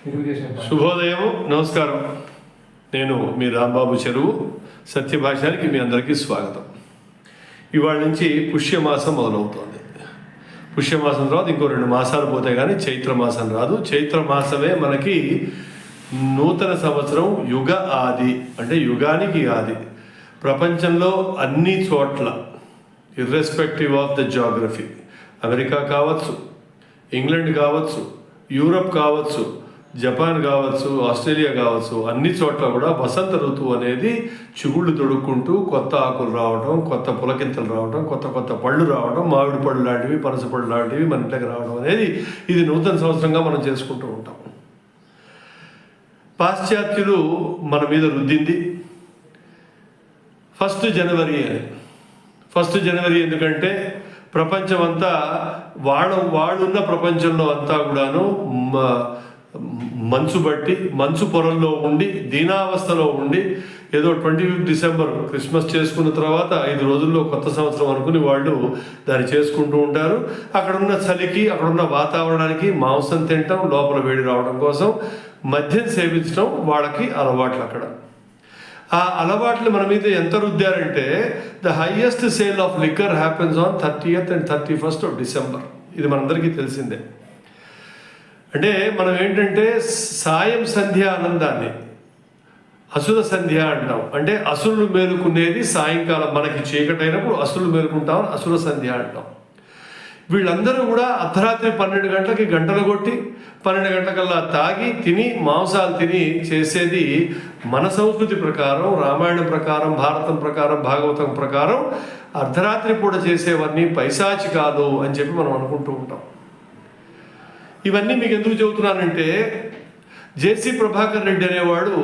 శుభోదయం, నమస్కారం. నేను మీ రాంబాబు చెరువు. సత్యభాషానికి మీ అందరికీ స్వాగతం. ఇవాళ నుంచి పుష్యమాసం మొదలవుతోంది. పుష్యమాసం తర్వాత ఇంకో 2 మాసాలు పోతే కానీ చైత్రమాసం రాదు. చైత్రమాసమే మనకి నూతన సంవత్సరం, యుగ ఆది, అంటే యుగానికి ఆది. ప్రపంచంలో అన్ని చోట్ల, irrespective of the geography, America కావచ్చు, ఇంగ్లాండ్ కావచ్చు, యూరప్ కావచ్చు, జపాన్ కావచ్చు, ఆస్ట్రేలియా కావచ్చు, అన్ని చోట్ల కూడా వసంత ఋతువు అనేది చిగుళ్ళు తొడుక్కుంటూ కొత్త ఆకులు రావడం, కొత్త పులకింతలు రావడం, కొత్త కొత్త పళ్ళు రావడం, మామిడి పళ్ళు లాంటివి, పనస పళ్ళు లాంటివి మన ఇంట్లోకి రావడం అనేది ఇది నూతన సంవత్సరంగా మనం చేసుకుంటూ ఉంటాం. పాశ్చాత్యులు మన మీద రుద్దింది 1 జనవరి అని. 1 జనవరి ఎందుకంటే ప్రపంచమంతా వాళ్ళున్న ప్రపంచంలో అంతా కూడాను మంచు బట్టి, మంచు పొరల్లో ఉండి, దీనావస్థలో ఉండి, ఏదో 25 డిసెంబర్ క్రిస్మస్ చేసుకున్న తర్వాత 5 రోజుల్లో కొత్త సంవత్సరం అనుకుని వాళ్ళు దాన్ని చేసుకుంటూ ఉంటారు. అక్కడున్న చలికి, అక్కడున్న వాతావరణానికి మాంసం తినటం, లోపల వేడి రావడం కోసం మద్యం సేవించడం వాళ్ళకి అలవాట్లు. అక్కడ ఆ అలవాట్లు మన మీద ఎంత రుద్దారంటే the highest sale of liquor happens on 30th and 31st of December. ఇది మనందరికీ తెలిసిందే. అంటే మనం ఏంటంటే సాయం సంధ్య ఆనందాన్ని అసుర సంధ్య అంటాం. అంటే అసురులు మేలుకునేది సాయంకాలం, మనకి చీకటైనప్పుడు అసురులు మేలుకుంటామని అసుర సంధ్య అంటాం. వీళ్ళందరూ కూడా అర్ధరాత్రి 12 గంటలకి గంటలు కొట్టి 12 గంటలకల్లా తాగి తిని మాంసాలు తిని చేసేది మన సంస్కృతి ప్రకారం, రామాయణం ప్రకారం, భారతం ప్రకారం, భాగవతం ప్రకారం అర్ధరాత్రి పూట చేసేవన్నీ పైశాచికాలు అని చెప్పి మనం అనుకుంటూ ఉంటాం. ఇవన్నీ మీకు ఎందుకు చెబుతున్నానంటే జేసీ ప్రభాకర్ రెడ్డి అనేవాడు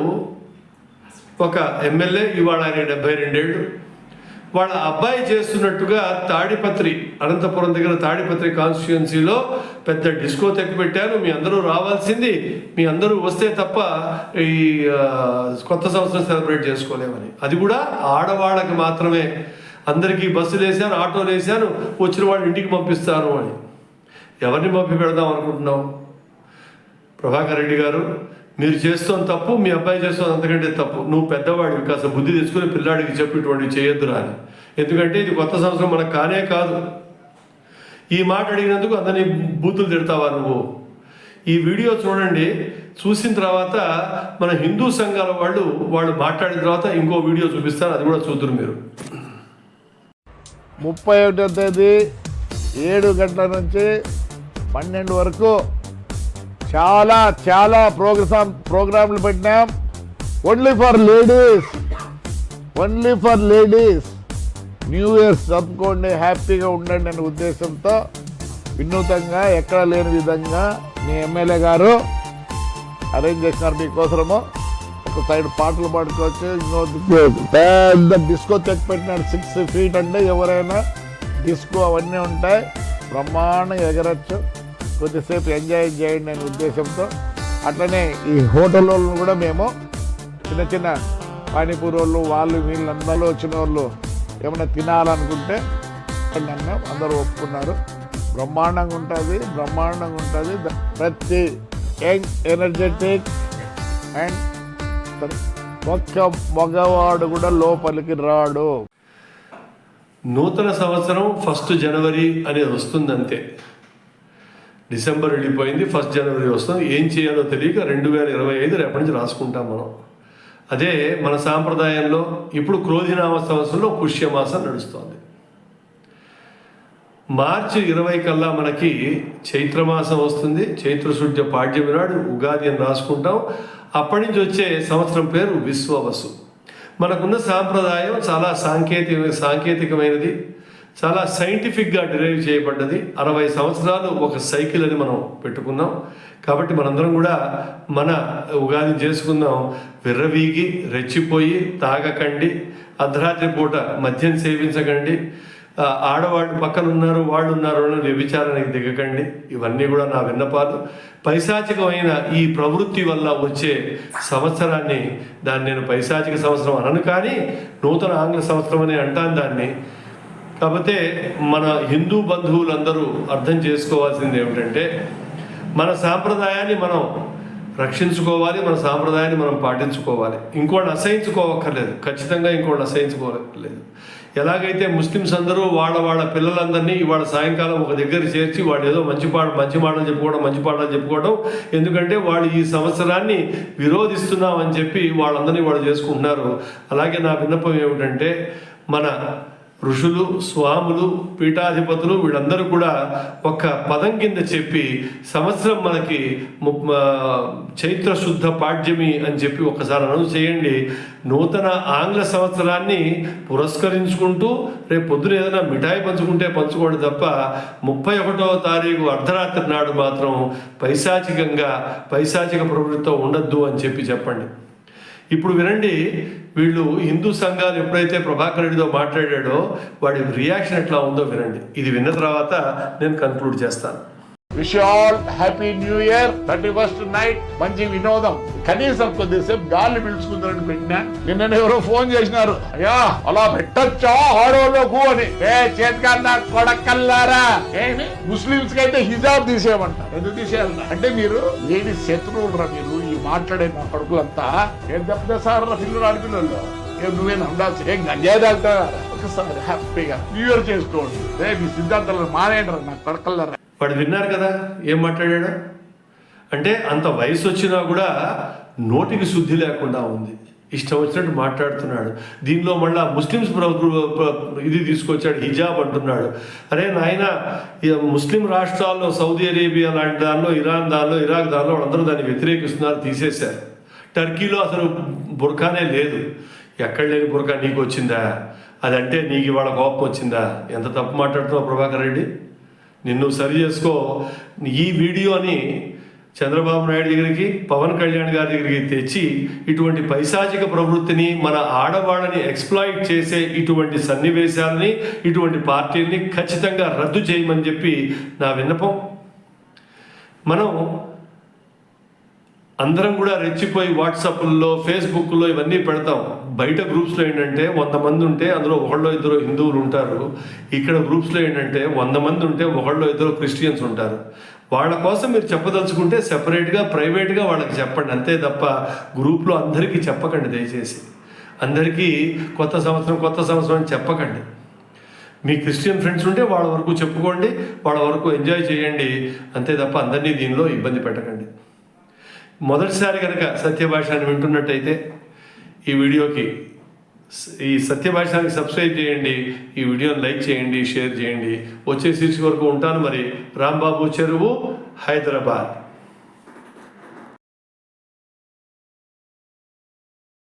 ఒక ఎమ్మెల్యే, ఇవాళ ఆయన 72 ఏళ్ళు. వాళ్ళ అబ్బాయి చేస్తున్నట్టుగా తాడిపత్రి, అనంతపురం దగ్గర తాడిపత్రి కాన్స్టిట్యుయెన్సీలో పెద్ద డిస్కో పెట్టాను, మీ అందరూ రావాల్సింది, మీ అందరూ వస్తే తప్ప ఈ కొత్త సంవత్సరం సెలబ్రేట్ చేసుకోలేమని. అది కూడా ఆడవాళ్ళకి మాత్రమే. అందరికీ బస్సులు వేసాను, ఆటోలు వేసాను, వచ్చిన వాళ్ళు ఇంటికి పంపిస్తాను అని. ఎవరిని పంపి పెడదాం అనుకుంటున్నాం? ప్రభాకర్ రెడ్డి గారు, మీరు చేస్తున్న తప్పు, మీ అబ్బాయి చేస్తున్న అంతకంటే తప్పు. నువ్వు పెద్దవాడివి, కాస్త బుద్ధి తెచ్చుకుని పిల్లాడికి చెప్పి ఇటువంటివి చేయొద్దురా అని. ఎందుకంటే ఇది కొత్త సంవత్సరం మనకు కానే కాదు. ఈ మాట అడిగినందుకు అందరినీ బూతులు తిడతావా నువ్వు? ఈ వీడియో చూడండి. చూసిన తర్వాత మన హిందూ సంఘాల వాళ్ళు మాట్లాడిన తర్వాత ఇంకో వీడియో చూపిస్తాను, అది కూడా చూద్దరు మీరు. 31వ తేదీ 7 గంటల నుంచి 12 వరకు చాలా ప్రోగ్రాంలు పెట్టినాం. Only for ladies. New years జరుపుకోండి, హ్యాపీగా ఉండండి అనే ఉద్దేశంతో వినూతంగా, ఎక్కడ లేని విధంగా మీ ఎమ్మెల్యే గారు అరేంజ్ చేసినారు మీకోసము. ఒక సైడ్ పాటలు పాడుకోవచ్చు, ఇంకో పెద్ద డిస్కో పెట్టినాడు. 6 feet అంటే ఎవరైనా డిస్కో అవన్నీ ఉంటాయి. బ్రహ్మాండంగా ఎగరచ్చు, కొద్దిసేపు ఎంజాయ్ చేయండి అనే ఉద్దేశంతో. అట్లనే ఈ హోటల్ వాళ్ళు కూడా మేము చిన్న పానీపూరి వాళ్ళు వీళ్ళందరూ వచ్చిన వాళ్ళు ఏమైనా తినాలనుకుంటే అన్నాం. అందరూ ఒప్పుకున్నారు. బ్రహ్మాండంగా ఉంటుంది. ప్రతి యంగ్, ఎనర్జెటిక్ అండ్ ఒక్క మగవాడు కూడా లోపలికి రాడు. నూతన సంవత్సరం 1 జనవరి అనేది వస్తుంది అంతే. డిసెంబర్ వెళ్ళిపోయింది, 1 జనవరి వస్తుంది. ఏం చేయాలో తెలియక 2025 రేపటి నుంచి రాసుకుంటాం మనం. అదే మన సాంప్రదాయంలో ఇప్పుడు క్రోధినామ సంవత్సరంలో పుష్యమాసం నడుస్తుంది. మార్చి 20 కల్లా మనకి చైత్రమాసం వస్తుంది. చైత్రశుద్ధ పాడ్యమి నాడు ఉగాది అని రాసుకుంటాం. అప్పటి నుంచి వచ్చే సంవత్సరం పేరు విశ్వవసు. మనకున్న సాంప్రదాయం చాలా సాంకేతికమైనది, చాలా సైంటిఫిక్గా డిరైవ్ చేయబడ్డది. 60 సంవత్సరాలు ఒక సైకిల్ అని మనం పెట్టుకున్నాం. కాబట్టి మనందరం కూడా మన ఉగాది చేసుకుందాం. విర్రవీగి రెచ్చిపోయి తాగకండి, అర్ధరాత్రి పూట మద్యం సేవించకండి, ఆడవాళ్ళు పక్కన ఉన్నారు వాళ్ళు ఉన్నారు అని వ్యభిచారానికి దిగకండి. ఇవన్నీ కూడా నా విన్నపాలు. పైశాచికమైన ఈ ప్రవృత్తి వల్ల వచ్చే సంవత్సరాన్ని దాన్ని నేను పైశాచిక సంవత్సరం అనను, కానీ నూతన ఆంగ్ల సంవత్సరం అని అంటాను దాన్ని. కాకపోతే మన హిందూ బంధువులందరూ అర్థం చేసుకోవాల్సింది ఏమిటంటే మన సాంప్రదాయాన్ని మనం రక్షించుకోవాలి, మన సాంప్రదాయాన్ని మనం పాటించుకోవాలి. ఇంకోళ్ళని అసహించుకోవక్కర్లేదు, ఖచ్చితంగా ఇంకోళ్ళని అసహించుకోవక్కర్లేదు. ఎలాగైతే ముస్లిమ్స్ అందరూ వాళ్ళ పిల్లలందరినీ ఇవాళ సాయంకాలం ఒక దగ్గర చేర్చి వాళ్ళు ఏదో మంచి మాటలు చెప్పుకోవడం, ఎందుకంటే వాళ్ళు ఈ సంవత్సరాన్ని విరోధిస్తున్నామని చెప్పి వాళ్ళందరినీ వాళ్ళు చేసుకుంటున్నారు. అలాగే నా విన్నపం ఏమిటంటే, మన ఋషులు, స్వాములు, పీఠాధిపతులు వీళ్ళందరూ కూడా ఒక పదం కింద చెప్పి సంవత్సరం మనకి చైత్ర శుద్ధ పాడ్యమి అని చెప్పి ఒకసారి అనౌన్స్ చేయండి. నూతన ఆంగ్ల సంవత్సరాన్ని పురస్కరించుకుంటూ రేపు పొద్దున ఏదైనా మిఠాయి పంచుకుంటే పంచుకోండి తప్ప 31వ తారీఖు అర్ధరాత్రి నాడు మాత్రం పైశాచిక ప్రవృత్తితో ఉండద్దు అని చెప్పండి. ఇప్పుడు వినండి, వీళ్ళు హిందూ సంఘాలు ఎప్పుడైతే ప్రభాకర్ రెడ్డితో మాట్లాడాడో వాడి రియాక్షన్ ఎట్లా ఉందో వినండి. ఇది విన్న తర్వాత నేను కన్క్లూడ్ చేస్తాను. Wish all happy new year. 31st night మంచి వినోదం, కనీసం కొద్దిసేపు గాలి పీల్చుకుందని పెట్టినా. నిన్న ఎవరో ఫోన్ చేసినారు, అయ్యా అలా పెట్టచ్చా ఆడోళ్ళకు అని. చేతికన్నా కొడకల్లారా, ఏమి ముస్లింస్ కి అయితే హిజాబ్ తీసేయమంటారు. ఎందుకు తీసేయాలన్నా అంటే మీరు ఏది శత్రువులు రా మీరు, ఈ మాట్లాడే మా కొడుకులంతా. ఏం చెప్తే సార్ పిల్లలు ఆడిపిల్లలు ఏం నువ్వేనా ఉండాల్సి, ఏం గంజాయి తాగుతా. ఒకసారి హ్యాపీగా న్యూ ఇయర్ చేసుకోండి. మీ సిద్ధాంతాలను మానేయండి నా కొడకల్లారా. వాడు విన్నారు కదా ఏం మాట్లాడాడు. అంటే అంత వయసు వచ్చినా కూడా నోటికి శుద్ధి లేకుండా ఉంది, ఇష్టం వచ్చినట్టు మాట్లాడుతున్నాడు. దీనిలో మళ్ళీ ముస్లిమ్స్ ఇది తీసుకొచ్చాడు, హిజాబ్ అంటున్నాడు. అరే నాయన, ముస్లిం రాష్ట్రాల్లో సౌదీ అరేబియా లాంటి దానిలో, ఇరాన్ దానిలో, ఇరాక్ దానిలో వాళ్ళందరూ దాన్ని వ్యతిరేకిస్తున్నారు, తీసేశారు. టర్కీలో అసలు బుర్ఖానే లేదు. ఎక్కడ లేని బుర్ఖా నీకు వచ్చిందా? అదంటే నీకు ఇవాళ కోపం వచ్చిందా? ఎంత తప్పు మాట్లాడుతున్నావు ప్రభాకర్ రెడ్డి, నిన్ను సరి చేసుకో. ఈ వీడియోని చంద్రబాబు నాయుడు దగ్గరికి, పవన్ కళ్యాణ్ గారి దగ్గరికి తెచ్చి ఇటువంటి పైశాచిక ప్రవృత్తిని, మన ఆడవాళ్ళని ఎక్స్ప్లాయిట్ చేసే ఇటువంటి సన్నివేశాలని, ఇటువంటి పార్టీల్ని ఖచ్చితంగా రద్దు చేయమని చెప్పి నా విన్నపం. మనం అందరం కూడా రెచ్చిపోయి వాట్సాప్లో, ఫేస్బుక్లో ఇవన్నీ పెడతాం. బయట గ్రూప్స్లో ఏంటంటే 100 మంది ఉంటే అందులో ఒకళ్ళో ఇద్దరు హిందువులు ఉంటారు. ఇక్కడ గ్రూప్స్లో ఏంటంటే 100 మంది ఉంటే ఒకళ్ళో ఇద్దరు క్రిస్టియన్స్ ఉంటారు. వాళ్ళ కోసం మీరు చెప్పదలుచుకుంటే సెపరేట్గా, ప్రైవేట్గా వాళ్ళకి చెప్పండి, అంతే తప్ప గ్రూప్లో అందరికీ చెప్పకండి దయచేసి. అందరికీ కొత్త సంవత్సరం అని చెప్పకండి. మీ క్రిస్టియన్ ఫ్రెండ్స్ ఉంటే వాళ్ళ వరకు చెప్పుకోండి, వాళ్ళ వరకు ఎంజాయ్ చేయండి, అంతే తప్ప అందరినీ దీనిలో ఇబ్బంది పెట్టకండి. మొదటిసారి కనుక సత్యభాషాన్ని వింటున్నట్టయితే ఈ సత్యభాషానికి సబ్స్క్రైబ్ చేయండి, ఈ వీడియోని లైక్ చేయండి, షేర్ చేయండి. వచ్చే శీర్షిక వరకు ఉంటాను మరి. రాంబాబు చెరువు, హైదరాబాద్.